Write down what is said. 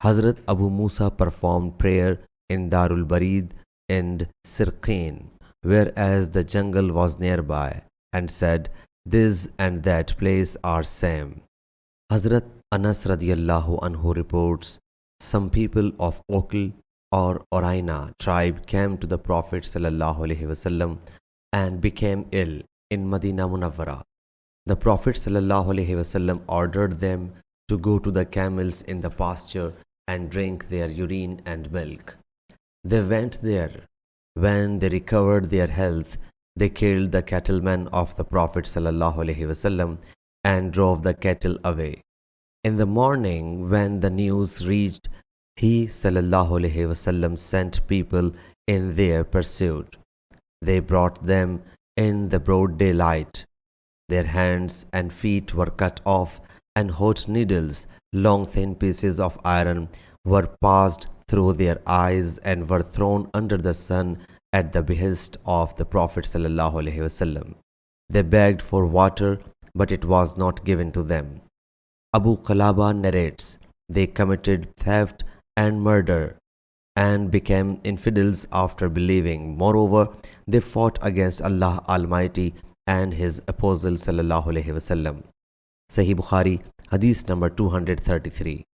Hazrat Abu Moosa performed prayer in Darul Barid and Sirqin, whereas the jungle was nearby, and said, "This and that place are same." Hazrat Anas radiallahu anhu reports, some people of Okl or Oraina tribe came to the Prophet sallallahu alaihi wasallam and became ill in Madinah Munawwara. The Prophet sallallahu alaihi wasallam ordered them to go to the camels in the pasture and drink their urine and milk. They went there. When they recovered their health, they killed the cattleman of the Prophet sallallahu alaihi wasallam and drove the cattle away. In the morning, when the news reached, he sallallahu alaihi wasallam sent people in their pursuit. They brought them in the broad daylight. Their hands and feet were cut off, and hot needles, long thin pieces of iron, were passed through their eyes and were thrown under the sun at the behest of the Prophet sallallahu alaihi wasallam. They begged for water, but it was not given to them. Abu Qalaba narrates, they committed theft and murder and became infidels after believing. Moreover, they fought against Allah Almighty and His Apostle sallallahu alaihi wasallam. Sahih Bukhari, Hadith number 233.